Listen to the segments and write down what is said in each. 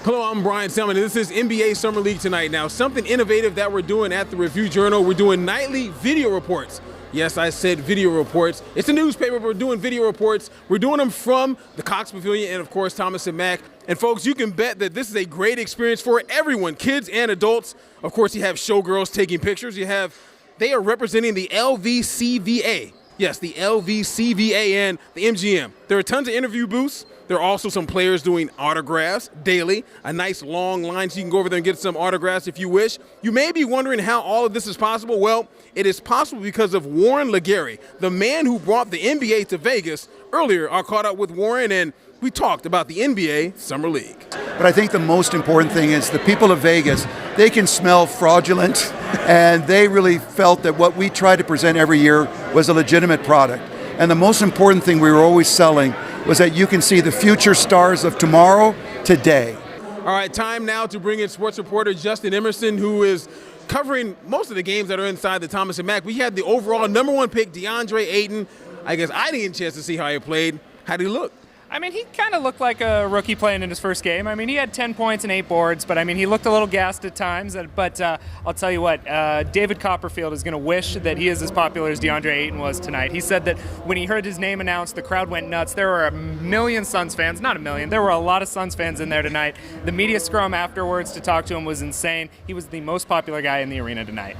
Hello, I'm Brian Selman, and this is NBA Summer League Tonight. Now, something innovative that we're doing at the Review Journal, we're doing nightly video reports. Yes, I said video reports. It's a newspaper, but we're doing video reports. We're doing them from the Cox Pavilion and, of course, Thomas & Mack. And, folks, you can bet that this is a great experience for everyone, kids and adults. Of course, you have showgirls taking pictures. They are representing the LVCVA. Yes, the LVCVA and the MGM. There are tons of interview booths. There are also some players doing autographs daily, a nice long line so you can go over there and get some autographs if you wish. You may be wondering how all of this is possible. Well, it is possible because of Warren Legary, the man who brought the NBA to Vegas. Earlier, I caught up with Warren and we talked about the NBA Summer League. But I think the most important thing is the people of Vegas, they can smell fraudulent, and they really felt that what we tried to present every year was a legitimate product. And the most important thing we were always selling was that you can see the future stars of tomorrow, today. All right, time now to bring in sports reporter Justin Emerson, who is covering most of the games that are inside the Thomas & Mack. We had the overall #1 pick, DeAndre Ayton. I guess I didn't get a chance to see how he played. How did he look? I mean, he kind of looked like a rookie playing in his first game. I mean, he had 10 points and 8 boards, but I mean, he looked a little gassed at times. But I'll tell you what, David Copperfield is going to wish that he is as popular as DeAndre Ayton was tonight. He said that when he heard his name announced, the crowd went nuts. There were a million Suns fans, not a million. There were a lot of Suns fans in there tonight. The media scrum afterwards to talk to him was insane. He was the most popular guy in the arena tonight.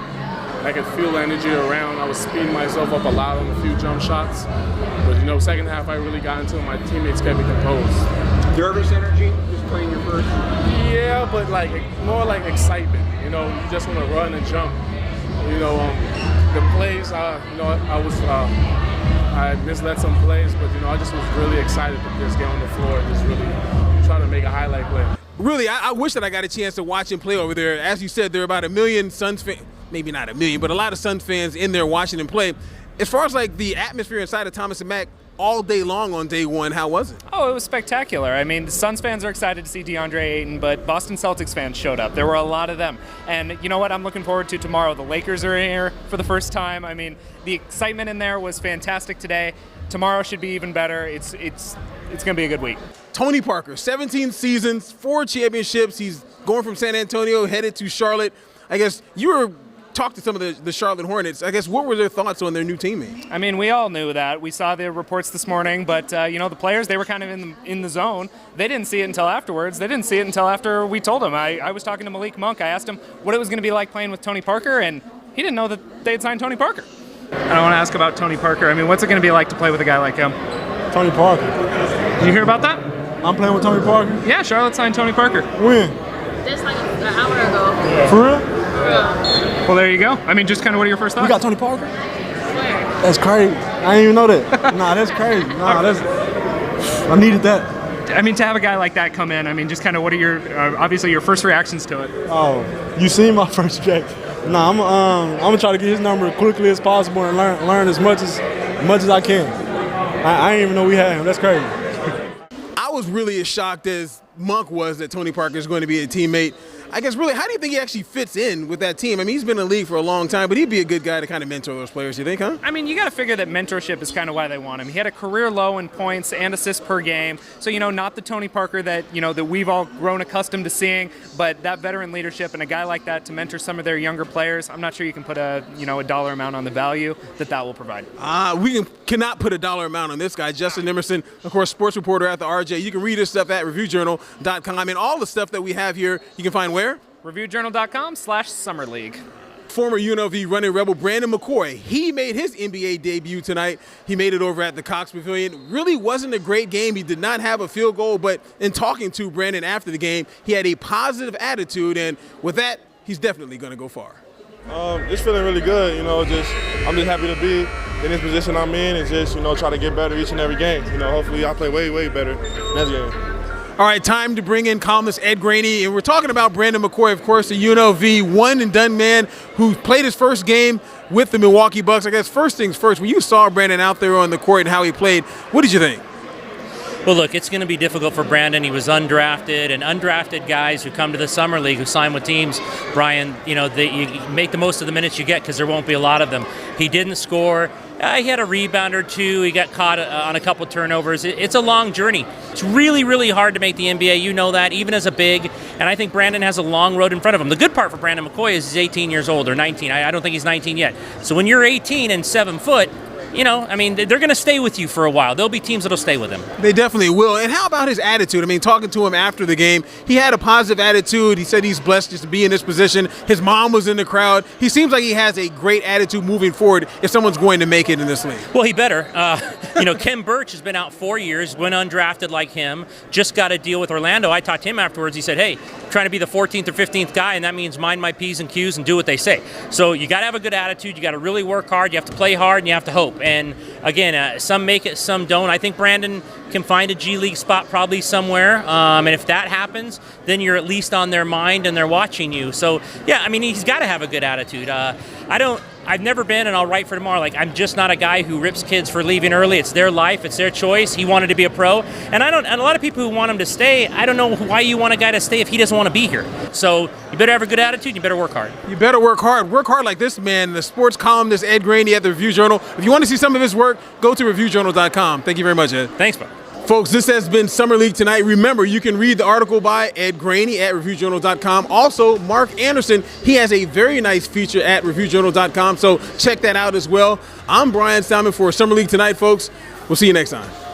I could feel the energy around. I was speeding myself up a lot on a few jump shots. But, second half I really got into it. My teammates kept me composed. Nervous energy, just playing your first? Yeah, but more like excitement. You just want to run and jump. The plays, I misled some plays, but, I just was really excited to just get on the floor and just really try to make a highlight play. Really, I wish that I got a chance to watch him play over there. As you said, there are about a million Suns fans, maybe not a million, but a lot of Suns fans in there watching him play. As far as the atmosphere inside of Thomas & Mack all day long on day one, how was it? Oh, it was spectacular. I mean, the Suns fans are excited to see DeAndre Ayton, but Boston Celtics fans showed up. There were a lot of them. And you know what? I'm looking forward to tomorrow. The Lakers are here for the first time. I mean, the excitement in there was fantastic today. Tomorrow should be even better. It's going to be a good week. Tony Parker, 17 seasons, 4 championships. He's going from San Antonio, headed to Charlotte. I guess you were talked to some of the Charlotte Hornets. I guess what were their thoughts on their new teammate? I mean, we all knew that. We saw the reports this morning, but the players, they were kind of in the zone. They didn't see it until afterwards. They didn't see it until after we told them. I was talking to Malik Monk. I asked him what it was going to be like playing with Tony Parker, and he didn't know that they had signed Tony Parker. I want to ask about Tony Parker. I mean, what's it going to be like to play with a guy like him? Tony Parker. Did you hear about that? I'm playing with Tony Parker? Yeah, Charlotte signed Tony Parker. When? Just like an hour ago. For real? For real. Well, there you go. I mean, just kind of what are your first thoughts? We got Tony Parker? Where? That's crazy. I didn't even know that. Nah, that's crazy. I needed that. I mean, to have a guy like that come in, I mean, just kind of what are your, obviously your first reactions to it? Oh, you seen my first check. Nah, I'm gonna try to get his number as quickly as possible and learn as much as I can. I didn't even know we had him. That's crazy. I was really as shocked as Monk was that Tony Parker is going to be a teammate. I guess really, how do you think he actually fits in with that team? I mean, he's been in the league for a long time, but he'd be a good guy to kind of mentor those players, you think, huh? I mean, you got to figure that mentorship is kind of why they want him. He had a career low in points and assists per game. So, not the Tony Parker that, that we've all grown accustomed to seeing, but that veteran leadership and a guy like that to mentor some of their younger players, I'm not sure you can put a dollar amount on the value that will provide. We cannot put a dollar amount on this guy. Justin Emerson, of course, sports reporter at the RJ. You can read his stuff at reviewjournal.com, and all the stuff that we have here, you can find where? reviewjournal.com/Summer League. Former UNLV running rebel Brandon McCoy, he made his NBA debut tonight. He made it over at the Cox Pavilion. Really wasn't a great game. He did not have a field goal, but in talking to Brandon after the game, he had a positive attitude, and with that, he's definitely going to go far. Just feeling really good, I'm just happy to be in this position I'm in and just, try to get better each and every game. Hopefully I play way, way better next game. All right, time to bring in columnist Ed Graney, and we're talking about Brandon McCoy, of course, the UNLV one-and-done man who played his first game with the Milwaukee Bucks. I guess first things first, when you saw Brandon out there on the court and how he played, what did you think? Well, look, it's going to be difficult for Brandon. He was undrafted, and undrafted guys who come to the summer league, who sign with teams, Brian, you make the most of the minutes you get because there won't be a lot of them. He didn't score. He had a rebound or two. He got caught on a couple turnovers. It's a long journey. It's really, really hard to make the NBA. You know that, even as a big. And I think Brandon has a long road in front of him. The good part for Brandon McCoy is he's 18 years old, or 19. I don't think he's 19 yet. So when you're 18 and 7 foot, they're going to stay with you for a while. There'll be teams that'll stay with him. They definitely will. And how about his attitude? I mean, talking to him after the game, he had a positive attitude. He said he's blessed just to be in this position. His mom was in the crowd. He seems like he has a great attitude moving forward if someone's going to make it in this league. Well, he better. Kem Birch has been out 4 years, went undrafted like him, just got a deal with Orlando. I talked to him afterwards. He said, hey, trying to be the 14th or 15th guy, and that means mind my P's and Q's and do what they say. So you got to have a good attitude. You got to really work hard. You have to play hard, and you have to hope. And again, some make it, some don't. I think Brandon can find a G League spot probably somewhere, and if that happens, then you're at least on their mind and they're watching you. So yeah, I mean, he's got to have a good attitude. I've never been, and I'll write for tomorrow, I'm just not a guy who rips kids for leaving early. It's their life, it's their choice. He wanted to be a pro, and a lot of people who want him to stay, I don't know why you want a guy to stay if he doesn't want to be here. So you better have a good attitude, you better work hard. You better work hard. Work hard like this man, the sports columnist Ed Graney at the Review Journal. If you want to see some of his work, go to reviewjournal.com. Thank you very much, Ed. Thanks, bro. Folks, this has been Summer League Tonight. Remember, you can read the article by Ed Graney at reviewjournal.com. Also, Mark Anderson, he has a very nice feature at reviewjournal.com, so check that out as well. I'm Brian Salmon for Summer League Tonight, folks. We'll see you next time.